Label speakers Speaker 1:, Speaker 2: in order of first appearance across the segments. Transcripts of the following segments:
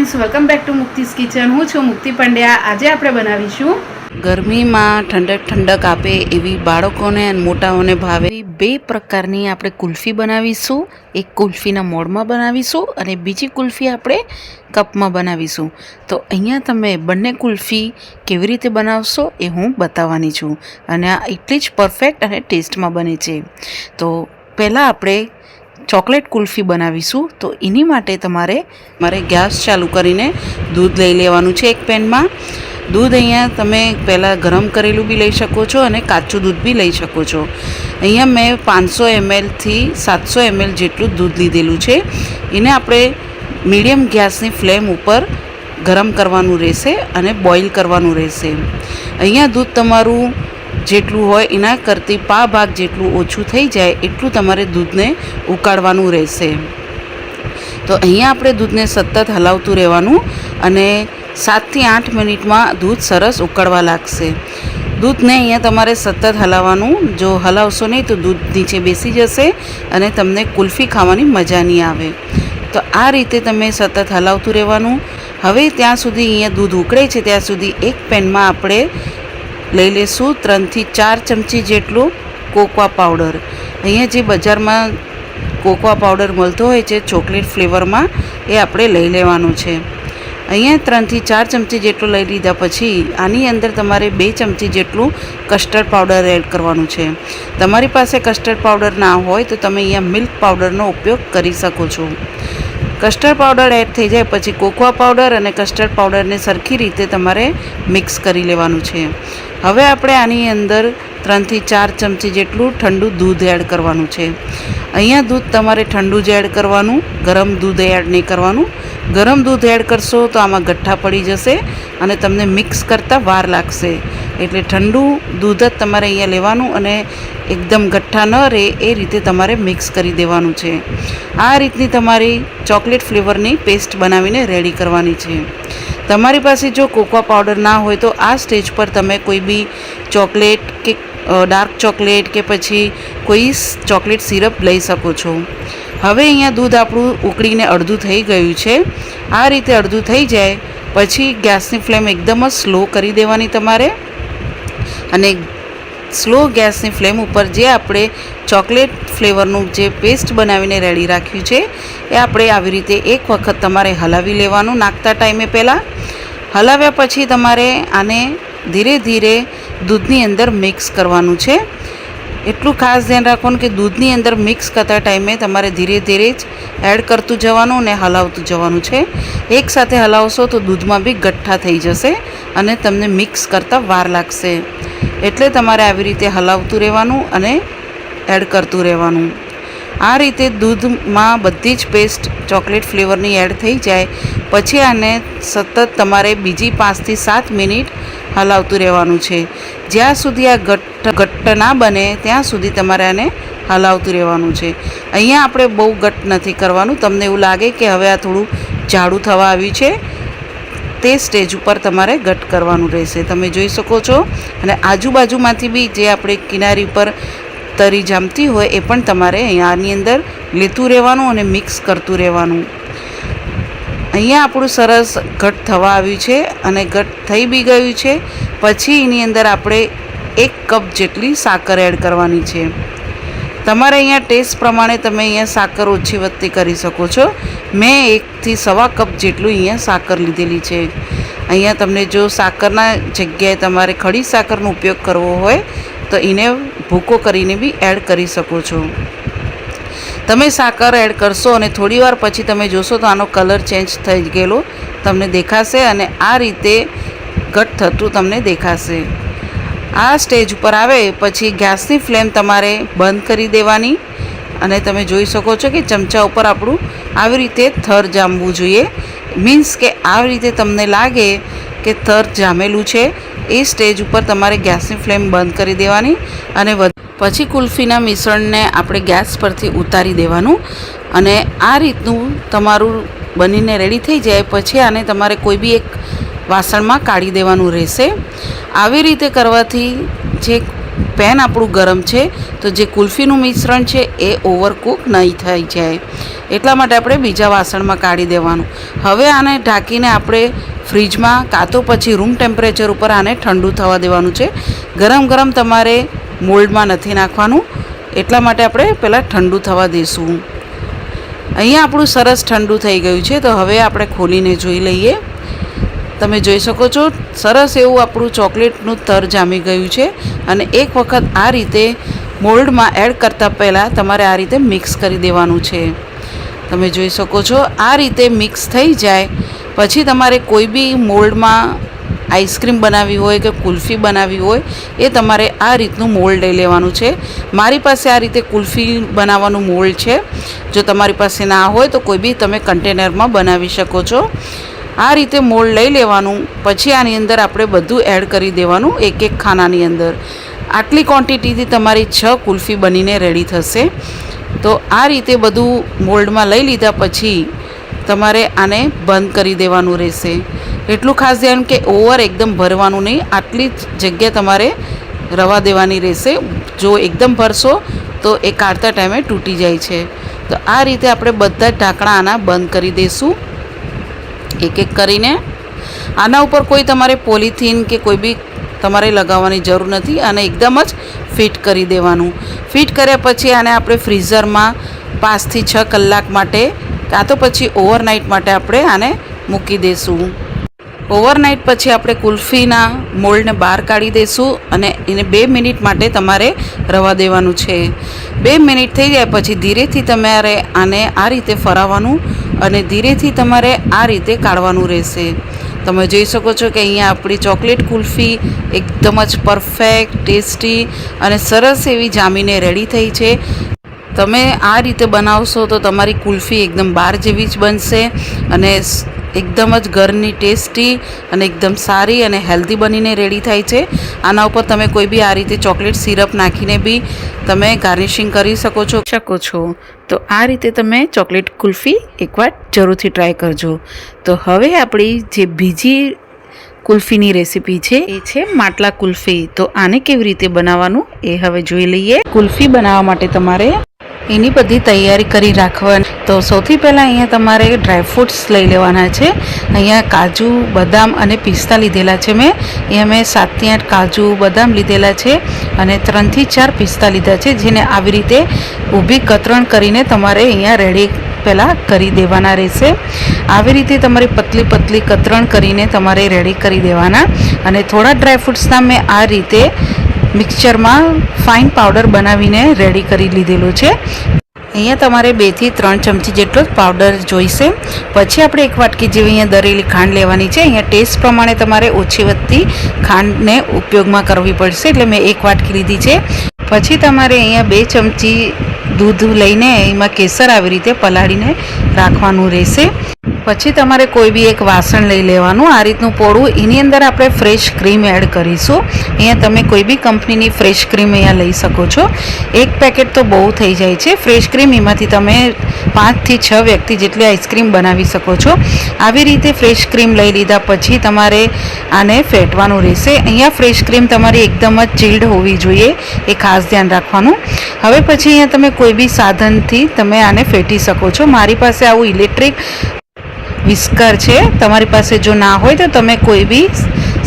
Speaker 1: Friends, welcome back to મુક્તિસ kitchen. હું છું મુક્તિ પંડ્યા. આજે આપણે બનાવીશું
Speaker 2: ગરમીમાં ઠંડક આપે એવી બાળકોને અને મોટાઓને ભાવે બે પ્રકારની આપણે કુલ્ફી બનાવીશું. એક કુલ્ફીના મોડમાં બનાવીશું અને બીજી કુલ્ફી આપણે કપમાં બનાવીશું. તો અહીંયા તમે બંને કુલ્ફી કેવી રીતે બનાવશો એ હું બતાવવાની છું અને આ એટલી જ પરફેક્ટ અને ટેસ્ટમાં બને છે. તો પહેલાં આપણે ચોકલેટ કુલ્ફી બનાવીશું. તો એની માટે મારે ગેસ ચાલુ કરીને દૂધ લઈ લેવાનું છે. એક પેનમાં દૂધ અહીંયા તમે પહેલાં ગરમ કરેલું બી લઈ શકો છો અને કાચું દૂધ બી લઈ શકો છો. અહીંયા મેં 500 mlથી 700 ml જેટલું દૂધ લીધેલું છે. એને આપણે મીડિયમ ગેસની ફ્લેમ ઉપર ગરમ કરવાનું રહેશે અને બોઇલ કરવાનું રહેશે. અહીંયા દૂધ તમારું જેટલું હોય એના કરતાં પા ભાગ જેટલું ઓછું થઈ જાય એટલું તમારે દૂધને ઉકાળવાનું રહેશે. તો અહીંયા આપણે દૂધને સતત હલાવતું રહેવાનું અને 7 થી 8 મિનિટમાં દૂધ સરસ ઉકળવા લાગશે. દૂધને અહીંયા તમારે સતત હલાવવાનું. જો હલાવશો નહીં તો દૂધ નીચે બેસી જશે અને તમને કુલ્ફી ખાવાની મજા નહીં આવે. તો આ રીતે તમે સતત હલાવતું રહેવાનું. હવે ત્યાં સુધી અહીંયા દૂધ ઉકળે છે ત્યાં સુધી એક પેનમાં આપણે લઈ લઈશું 3 થી 4 ચમચી જેટલું કોકોઆ પાવડર. અહીંયા જે બજારમાં કોકોઆ પાવડર મળતો હોય છે ચોકલેટ ફ્લેવરમાં, એ આપણે લઈ લેવાનું છે. અહીંયા 3 થી 4 ચમચી જેટલું લઈ લીધા પછી આની અંદર તમારે 2 ચમચી જેટલું કસ્ટર્ડ પાવડર એડ કરવાનું છે. તમારી પાસે કસ્ટર્ડ પાવડર ના હોય તો તમે અહીંયા મિલ્ક પાવડરનો ઉપયોગ કરી શકો છો. કસ્ટર્ડ પાવડર એડ થઈ જાય પછી કોકોઆ પાવડર અને કસ્ટર્ડ પાવડરને સરખી રીતે તમારે મિક્સ કરી લેવાનું છે. હવે આપણે આની અંદર 3 થી 4 ચમચી જેટલું ઠંડુ દૂધ એડ કરવાનું છે. અહીંયા દૂધ તમારે ઠંડુ જ એડ કરવાનું, ગરમ દૂધ એડ નહીં કરવાનું. ગરમ દૂધ એડ કરશો તો આમાં ગઠ્ઠા પડી જશે અને તમને મિક્સ કરતાં વાર લાગશે. એટલે ઠંડુ દૂધ જ તમારે અહીંયા લેવાનું અને એકદમ ગઠ્ઠા ન રહે એ રીતે તમારે મિક્સ કરી દેવાનું છે. આ રીતની તમારી ચોકલેટ ફ્લેવરની પેસ્ટ બનાવીને રેડી કરવાની છે. તમારી પાસે જો કોકોઆ પાવડર ના હોય તો આ સ્ટેજ પર તમે કોઈ બી ચોકલેટ કે ડાર્ક ચોકલેટ કે પછી કોઈ ચોકલેટ સિરપ લઈ શકો છો. હવે અહીંયા દૂધ આપણું ઉકળીને અડધું થઈ ગયું છે. આ રીતે અડધું થઈ જાય પછી ગેસની ફ્લેમ એકદમ જ સ્લો કરી દેવાની તમારે અને સ્લો ગેસની ફ્લેમ ઉપર જે આપણે ચોકલેટ ફ્લેવરનું જે પેસ્ટ બનાવીને રેડી રાખ્યું છે એ આપણે આવી રીતે એક વખત તમારે હલાવી લેવાનું. નાખતા ટાઈમે પહેલાં હલાવ્યા પછી તમારે આને ધીરે ધીરે દૂધની અંદર મિક્સ કરવાનું છે. એટલું ખાસ ધ્યાન રાખવાનું કે દૂધની અંદર મિક્સ કરતા ટાઈમે તમારે ધીરે ધીરે જ એડ કરતું જવાનું અને હલાવતું જવાનું છે. એકસાથે હલાવશો તો દૂધમાં બી ગઠ્ઠા થઈ જશે અને તમને મિક્સ કરતાં વાર લાગશે. એટલે તમારે આવી રીતે હલાવતું રહેવાનું અને એડ કરતું રહેવાનું. આ રીતે દૂધમાં બધી જ પેસ્ટ ચોકલેટ ફ્લેવરની એડ થઈ જાય પછી આને સતત તમારે બીજી 5 થી 7 મિનિટ હલાવતું રહેવાનું છે. જ્યાં સુધી આ ઘટ્ટ ના બને ત્યાં સુધી તમારે આને હલાવતું રહેવાનું છે. અહીંયા આપણે બહુ ઘટ્ટ નથી કરવાનું. તમને એવું લાગે કે હવે આ થોડું જાડું થવા આવ્યું છે તે સ્ટેજ ઉપર તમારે ઘટ્ટ કરવાનું રહેશે. તમે જોઈ શકો છો. અને આજુબાજુમાંથી બી જે આપણે કિનારી ઉપર તરી જામતી હોય એ પણ તમારે અહીંયા આની અંદર લેતું રહેવાનું અને મિક્સ કરતું રહેવાનું. અહીંયા આપણું સરસ ઘટ્ટ થવા આવ્યું છે અને ઘટ્ટ થઈ બી ગયું છે. પછી એની અંદર આપણે 1 કપ જેટલી સાકર એડ કરવાની છે. તમારે અહીંયા ટેસ્ટ પ્રમાણે તમે અહીંયા સાકર ઓછી વધતી કરી શકો છો. મેં 1 થી 1.25 કપ જેટલું અહીંયા સાકર લીધેલી છે. અહીંયા તમને જો સાકરના જગ્યાએ તમારે ખડી સાકરનો ઉપયોગ કરવો હોય તો એને ભૂકો કરીને બી એડ કરી શકો છો. તમે સાકર એડ કરશો અને થોડી વાર પછી તમે જોશો તો આનો કલર ચેન્જ થઈ ગયેલો તમને દેખાશે અને આ રીતે ઘટ્ટ થતું તમને દેખાશે. આ સ્ટેજ ઉપર આવે પછી ગેસની ફ્લેમ તમારે બંધ કરી દેવાની અને તમે જોઈ શકો છો કે ચમચા ઉપર આપણું આવી રીતે થર જામવું જોઈએ. મીન્સ કે આવી રીતે તમને લાગે કે થર જામેલું છે એ સ્ટેજ ઉપર તમારે ગેસની ફ્લેમ બંધ કરી દેવાની અને પછી કુલ્ફીના મિશ્રણને આપણે ગેસ પરથી ઉતારી દેવાનું અને આ રીતનું તમારું બનીને રેડી થઈ જાય પછી આને તમારે કોઈ બી એક વાસણમાં કાઢી દેવાનું રહેશે. આવી રીતે કરવાથી જે પેન આપણું ગરમ છે તો જે કુલ્ફીનું મિશ્રણ છે એ ઓવરકુક નહીં થઈ જાય, એટલા માટે આપણે બીજા વાસણમાં કાઢી દેવાનું. હવે આને ઢાંકીને આપણે ફ્રીજમાં કાં તો પછી રૂમ ટેમ્પરેચર ઉપર આને ઠંડુ થવા દેવાનું છે. ગરમ ગરમ તમારે મોલ્ડમાં નથી નાખવાનું, એટલા માટે આપણે પહેલાં ઠંડુ થવા દઈશું. અહીંયા આપણું સરસ ઠંડુ થઈ ગયું છે, તો હવે આપણે ખોલીને જોઈ લઈએ. તમે જોઈ શકો છો સરસ એવું આપણું ચોકલેટનું તર જામી ગયું છે. અને એક વખત આ રીતે મોલ્ડમાં એડ કરતાં પહેલાં તમારે આ રીતે મિક્સ કરી દેવાનું છે. તમે જોઈ શકો છો આ રીતે મિક્સ થઈ જાય પછી તમારે કોઈ બી મોલ્ડમાં આઈસ્ક્રીમ બનાવવી હોય કે કુલ્ફી બનાવવી હોય એ તમારે આ રીતનું મોલ્ડ લઈ લેવાનું છે. મારી પાસે આ રીતે કુલ્ફી બનાવવાનું મોલ્ડ છે. જો તમારી પાસે ના હોય તો કોઈ બી તમે કન્ટેનરમાં બનાવી શકો છો. આ રીતે મોલ્ડ લઈ લેવાનું. પછી આની અંદર આપણે બધું એડ કરી દેવાનું એક એક ખાનાની અંદર. આટલી ક્વોન્ટિટીથી તમારી 6 કુલ્ફી બનીને રેડી થશે. તો આ રીતે બધું મોલ્ડમાં લઈ લીધા પછી તમારે આને બંધ કરી દેવાનું રહેશે. એટલું ખાસ ધ્યાન કે ઓવર એકદમ ભરવાનું નહીં, આટલી જ જગ્યા તમારે રવા દેવાની રહેશે. જો એકદમ ભરશો તો એ કાઢતા ટાઈમે તૂટી જાય છે. તો આ રીતે આપણે બધા જ ઢાંકણા આના બંધ કરી દઈશું એક એક કરીને. આના ઉપર કોઈ તમારે પોલિથીન કે કોઈ બી તમારે લગાવવાની જરૂર નથી અને એકદમ જ ફિટ કરી દેવાનું. ફિટ કર્યા પછી આને આપણે ફ્રીઝરમાં 5 થી 6 કલાક માટે કાં તો પછી ઓવરનાઇટ માટે આપણે આને મૂકી દઈશું. ઓવરનાઇટ પછી આપણે કુલ્ફીના મોલ્ડને બહાર કાઢી દઈશું અને એને 2 મિનિટ માટે તમારે રવા દેવાનું છે. 2 મિનિટ થઈ જાય પછી ધીરેથી તમારે આને આ રીતે ફરાવવાનું અને ધીરેથી તમારે આ રીતે કાઢવાનું રહેશે. તમે જોઈ શકો છો કે અહીંયા આપણી ચોકલેટ કુલ્ફી એકદમ જ પરફેક્ટ, ટેસ્ટી અને સરસ એવી જામીને રેડી થઈ છે. તમે આ રીતે બનાવશો તો તમારી કુલ્ફી એકદમ બહાર જેવી જ બનશે અને એકદમ જ ઘરની ટેસ્ટી અને એકદમ સારી અને હેલ્ધી બનીને રેડી થાય છે. આના ઉપર તમે કોઈ બી આ રીતે ચોકલેટ સિરપ નાખીને બી તમે ગાર્નિશિંગ કરી શકો છો. તો આ રીતે તમે ચોકલેટ કુલ્ફી એકવાર જરૂરથી ટ્રાય કરજો. તો હવે આપણી જે બીજી કુલ્ફીની રેસીપી છે એ છે માટલા કુલ્ફી. તો આને કેવી રીતે બનાવવાનું એ હવે જોઈ લઈએ. કુલ્ફી બનાવવા માટે તમારે એની બધી તૈયારી કરી રાખવાની. તો સૌથી પહેલાં અહીંયા તમારે ડ્રાયફ્રૂટ્સ લઈ લેવાના છે. અહીંયા કાજુ, બદામ અને પિસ્તા લીધેલા છે મેં. અહીંયા મેં 7 થી 8 કાજુ, બદામ લીધેલા છે અને 3 થી 4 પિસ્તા લીધા છે, જેને આવી રીતે ઊભી કતરણ કરીને તમારે અહીંયા રેડી પહેલાં કરી દેવાના રહેશે. આવી રીતે તમારી પતલી પતલી કતરણ કરીને તમારે રેડી કરી દેવાના. અને થોડા ડ્રાયફ્રૂટ્સના મેં આ રીતે મિક્સચરમાં ફાઇન પાવડર બનાવીને રેડી કરી લીધેલું છે. અહીંયા તમારે 2 થી 3 ચમચી જેટલો જ પાવડર જોઈશે. પછી આપણે 1 વાટકી જેવી અહીંયા દરેલી ખાંડ લેવાની છે. અહીંયા ટેસ્ટ પ્રમાણે તમારે ઓછી વધતી ખાંડને ઉપયોગમાં કરવી પડશે, એટલે મેં 1 વાટકી લીધી છે. પછી તમારે અહીંયા 2 ચમચી દૂધ લઈને એમાં કેસર આવી રીતે પલાળીને રાખવાનું રહેશે. પછી તમારે કોઈ બી એક વાસણ લઈ લેવાનું આ રીતનું પોળું. એની અંદર આપણે ફ્રેશ ક્રીમ એડ કરીશું. અહીંયા તમે કોઈ બી કંપનીની ફ્રેશ ક્રીમ અહીંયા લઈ શકો છો. 1 પેકેટ તો બહુ થઈ જાય છે ફ્રેશ ક્રીમ. એમાંથી તમે 5 થી 6 વ્યક્તિ જેટલી આઈસ્ક્રીમ બનાવી શકો છો. આવી રીતે ફ્રેશ ક્રીમ લઈ લીધા પછી તમારે આને ફેટવાનું રહેશે. અહીંયા ફ્રેશ ક્રીમ તમારી એકદમ જ ચિલ્ડ હોવી જોઈએ, એ ખાસ ધ્યાન રાખવાનું. હવે પછી અહીંયા તમે કોઈ બી સાધનથી તમે આને ફેટી શકો છો. મારી પાસે આવું ઇલેક્ટ્રિક વિસ્કર છે. તમારી પાસે જો ના હોય તો તમે કોઈ બી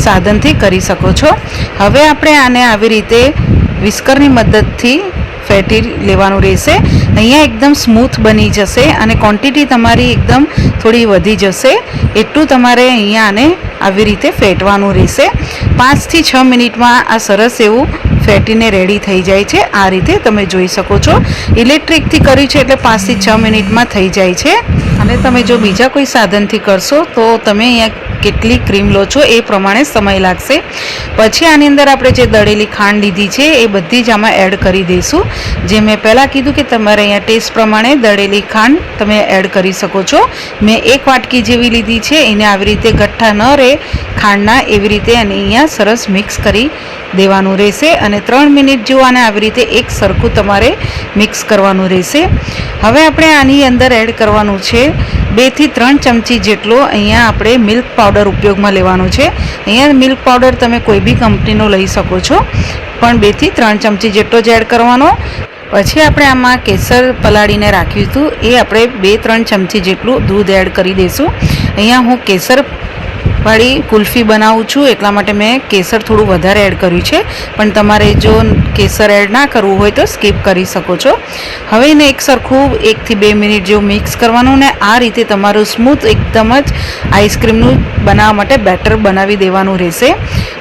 Speaker 2: સાધનથી કરી શકો છો. હવે આપણે આને આવી રીતે વિસ્કરની મદદથી ફેટી લેવાનું રહેશે. અહીંયા એકદમ સ્મૂથ બની જશે અને ક્વોન્ટિટી તમારી એકદમ થોડી વધી જશે. એટલું તમારે અહીંયા આને આવી રીતે ફેટવાનું રહેશે. 5 થી 6 મિનિટમાં આ સરસ એવું ફેટીને રેડી થઈ જાય છે. આ રીતે તમે જોઈ શકો છો. ઇલેક્ટ્રિકથી કર્યું છે એટલે 5 થી 6 મિનિટમાં થઈ જાય છે. અને તમે જો બીજા કોઈ સાધનથી કરશો તો તમે અહીંયા કેટલી ક્રીમ લો છો એ પ્રમાણે સમય લાગશે. પછી આની અંદર આપણે જે દળેલી ખાંડ લીધી છે એ બધી જ આમાં એડ કરી દઈશું. જે મેં પહેલાં કીધું કે તમારે અહીંયા ટેસ્ટ પ્રમાણે દળેલી ખાંડ તમે એડ કરી શકો છો. મેં 1 વાટકી જેવી લીધી છે. એને આવી રીતે ગઠ્ઠા ન રહે ખાંડના એવી રીતે અને અહીંયા સરસ મિક્સ કરી દેવાનું રહેશે. અને 3 મિનિટ જેવું આને આવી રીતે એક સરખું તમારે મિક્સ કરવાનું રહેશે. હવે આપણે આની અંદર એડ કરવાનું છે 2 થી 3 ચમચી જેટલો અહીંયા આપણે મિલ્ક પાવડર ઉપયોગમાં લેવાનો છે. અહીંયા મિલ્ક પાવડર તમે કોઈ બી કંપનીનો લઈ શકો છો. પણ 2 થી 3 ચમચી જેટલો જ એડ કરવાનો. પછી આપણે આમાં કેસર પલાળીને રાખ્યું હતું એ આપણે 2-3 ચમચી જેટલું દૂધ એડ કરી દઈશું. અહીંયા હું કેસર વાળી કુલ્ફી બનાવું છું એટલા માટે મેં કેસર થોડું વધારે એડ કર્યું છે, પણ તમારે જો કેસર એડ ના કરવું હોય તો સ્કીપ કરી શકો છો. હવે એને એક સરખું 1 થી 2 મિનિટ જેવું મિક્સ કરવાનું ને આ રીતે તમારું સ્મૂથ એકદમ જ આઈસ્ક્રીમનું બનાવવા માટે બેટર બનાવી દેવાનું રહેશે.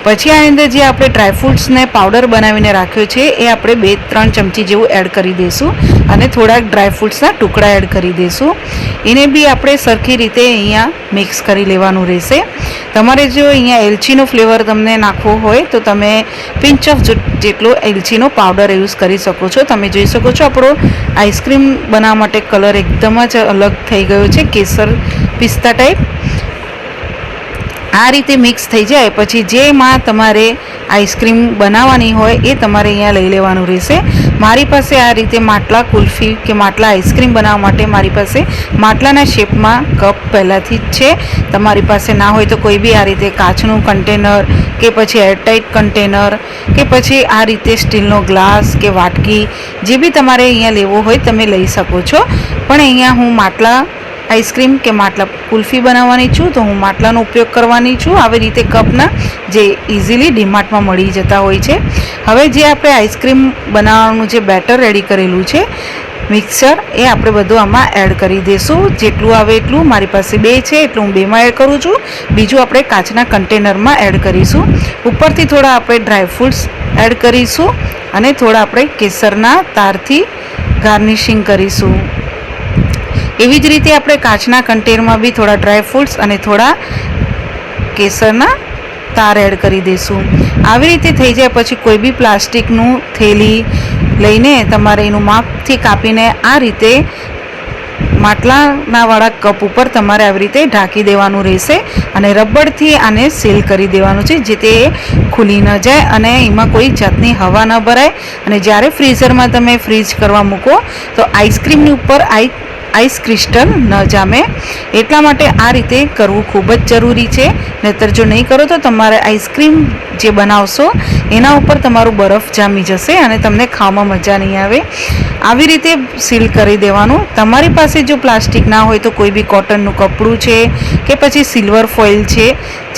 Speaker 2: પછી આની અંદર જે આપણે ડ્રાયફ્રૂટ્સને પાવડર બનાવીને રાખ્યો છે એ આપણે 2-3 ચમચી જેવું એડ કરી દઈશું અને થોડાક ડ્રાયફ્રૂટ્સના ટુકડા એડ કરી દઈશું. એને બી આપણે સરખી રીતે અહીંયા મિક્સ કરી લેવાનું રહેશે. તમારે જો અહીંયા એલચીનો ફ્લેવર તમને નાખવો હોય તો તમે પિંચ ઓફ જેટલો એલચીનો પાવડર યુઝ કરી શકો છો. તમે જોઈ શકો છો આપણો આઈસ્ક્રીમ બનાવવા માટે કલર એકદમ જ અલગ થઈ ગયો છે, કેસર પિસ્તા ટાઈપ. આ રીતે મિક્સ થઈ જાય પછી જેમાં તમારે આઈસ્ક્રીમ બનાવવાની હોય એ તમારે અહીંયા લઈ લેવાનું રહેશે. મારી પાસે આ રીતે માટલા કુલ્ફી કે માટલા આઈસ્ક્રીમ બનાવવા માટે મારી પાસે માટલાના શેપમાં કપ પહેલાંથી જ છે. તમારી પાસે ના હોય તો કોઈ બી આ રીતે કાચનું કન્ટેનર કે પછી એરટાઇટ કન્ટેનર કે પછી આ રીતે સ્ટીલનો ગ્લાસ કે વાટકી જે બી તમારે અહીંયા લેવો હોય તમે લઈ શકો છો. પણ અહીંયા હું માટલા આઈસ્ક્રીમ કે માટલા કુલ્ફી બનાવવાની છું તો હું માટલાનો ઉપયોગ કરવાની છું, આવી રીતે કપના જે ઇઝીલી ડીમાર્ટમાં મળી જતા હોય છે. હવે જે આપણે આઈસ્ક્રીમ બનાવવાનું જે બેટર રેડી કરેલું છે મિક્સર એ આપણે બધું આમાં એડ કરી દઈશું. જેટલું આવે એટલું, મારી પાસે 2 છે એટલું હું 2માં એડ કરું છું. બીજું આપણે કાચના કન્ટેનરમાં એડ કરીશું. ઉપરથી થોડા આપણે ડ્રાયફ્રૂટ્સ એડ કરીશું અને થોડા આપણે કેસરના તારથી ગાર્નિશિંગ કરીશું. એવી જ રીતે આપણે કાચના કન્ટેનરમાં બી થોડા ડ્રાયફ્રૂટ્સ અને થોડા કેસરના તાર એડ કરી દઈશું. આવી રીતે થઈ જાય પછી કોઈ બી પ્લાસ્ટિકનું થેલી લઈને તમારે એનું માપથી કાપીને આ રીતે માટલાના વાળા કપ ઉપર તમારે આવી રીતે ઢાંકી દેવાનું રહેશે અને રબરથી આને સીલ કરી દેવાનું છે, જે તે ખુલી ન જાય અને એમાં કોઈ જાતની હવા ન ભરાય. અને જ્યારે ફ્રીઝરમાં તમે ફ્રીઝ કરવા મૂકો તો આઈસ્ક્રીમની ઉપર આઈસ ક્રિસ્ટલ ન જામે. એટલા માટે આ રીતે કરવું ખૂબ જ જરૂરી છે. નહીંતર જો નહીં કરો તો તમારે આઈસ્ક્રીમ જે બનાવશો એના ઉપર તમારું બરફ જામી જશે અને તમને ખાવામાં મજા નહીં આવે. આવી રીતે સીલ કરી દેવાનું. તમારી પાસે જો પ્લાસ્ટિક ના હોય તો કોઈ બી કોટનનું કપડું છે કે પછી સિલ્વર ફોઇલ છે,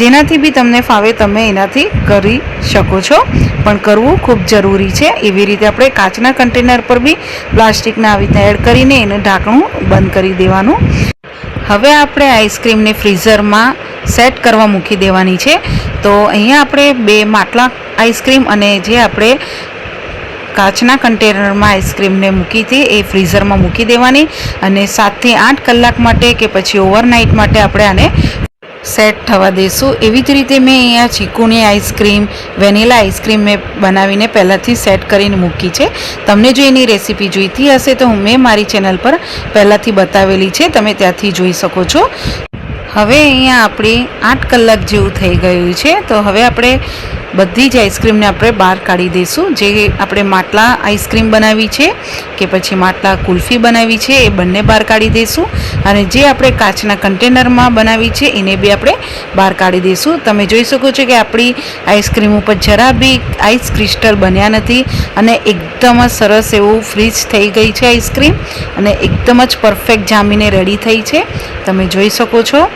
Speaker 2: જેનાથી બી તમને ફાવે તમે એનાથી કરી શકો છો, પણ કરવું ખૂબ જરૂરી છે. એવી રીતે આપણે કાચના કન્ટેનર પર બી પ્લાસ્ટિકને આવી રીતે એડ કરીને એને ઢાંકણું બંધ કરી દેવાનું. હવે આપણે આઈસ્ક્રીમને ફ્રીઝરમાં સેટ કરવા મૂકી દેવાની છે. તો અહીંયા આપણે 2 માટલા આઈસ્ક્રીમ અને જે આપણે કાચના કન્ટેનરમાં આઈસ્ક્રીમને મૂકી હતી એ ફ્રીઝરમાં મૂકી દેવાની અને 7 થી 8 કલાક માટે કે પછી ઓવરનાઇટ માટે આપણે આને સેટ થવા દઈશું. એવી જ રીતે મેં અહીંયા ચીકુની આઈસ્ક્રીમ, વેનીલા આઈસ્ક્રીમ મેં બનાવીને પહેલાંથી સેટ કરીને મૂકી છે. તમને જો એની રેસીપી જોઈતી હશે તો મેં મારી ચેનલ પર પહેલાંથી બતાવેલી છે, તમે ત્યાંથી જોઈ શકો છો. હવે અહીંયા આપણે 8 કલાક જેવું થઈ ગયું છે. તો હવે આપણે બધી જ આઈસ્ક્રીમને આપણે બહાર કાઢી દઈશું. જે આપણે માટલા આઈસ્ક્રીમ બનાવી છે કે પછી માટલા કુલ્ફી બનાવી છે એ બંને બહાર કાઢી દઈશું અને જે આપણે કાચના કન્ટેનરમાં બનાવી છે એને બી આપણે બહાર કાઢી દઈશું. તમે જોઈ શકો છો કે આપણી આઈસ્ક્રીમ ઉપર જરા બી આઈસ ક્રિસ્ટલ બન્યા નથી અને એકદમ જ સરસ એવું ફ્રીઝ થઈ ગઈ છે આઈસ્ક્રીમ અને એકદમ જ પરફેક્ટ જામીને રેડી થઈ છે. તમે જોઈ શકો છો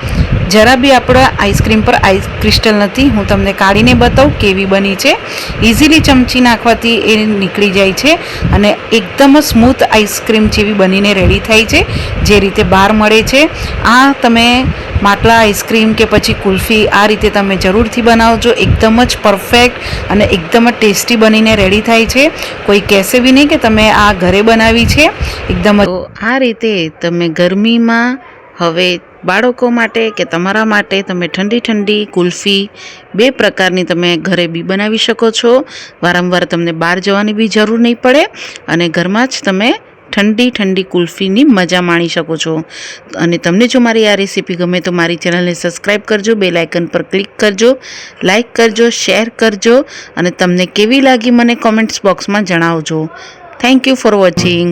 Speaker 2: જરા બી આપણા આઈસ્ક્રીમ પર આઈસ ક્રિસ્ટલ નથી. હું તમને કાઢીને બતાવું કેવી બની છે. ઇઝીલી ચમચી નાખવાથી એ નીકળી જાય છે અને એકદમ સ્મૂથ આઈસ્ક્રીમ જેવી બનીને રેડી થાય છે જે રીતે બહાર મળે છે. આ તમે માટલા આઈસ્ક્રીમ કે પછી કુલ્ફી આ રીતે તમે જરૂરથી બનાવજો. એકદમ જ પરફેક્ટ અને એકદમ જ ટેસ્ટી બનીને રેડી થાય છે. કોઈ કહેશે બી નહીં કે તમે આ ઘરે બનાવી છે. એકદમ આ રીતે તમે ગરમીમાં હવે બાળકો માટે કે તમારા માટે તમે ઠંડી ઠંડી કુલ્ફી 2 પ્રકારની તમે ઘરે બી બનાવી શકો છો. વારંવાર તમને બહાર જવાની બી જરૂર નહીં પડે અને ઘરમાં જ તમે ઠંડી ઠંડી કુલ્ફીની મજા માણી શકો છો. અને તમને જો મારી આ રેસીપી ગમે તો મારી ચેનલને સબસ્ક્રાઈબ કરજો, બેલ આઇકન પર ક્લિક કરજો, લાઇક કરજો, શેર કરજો અને તમને કેવી લાગી મને કોમેન્ટ્સ બોક્સમાં જણાવજો. Thank you for watching.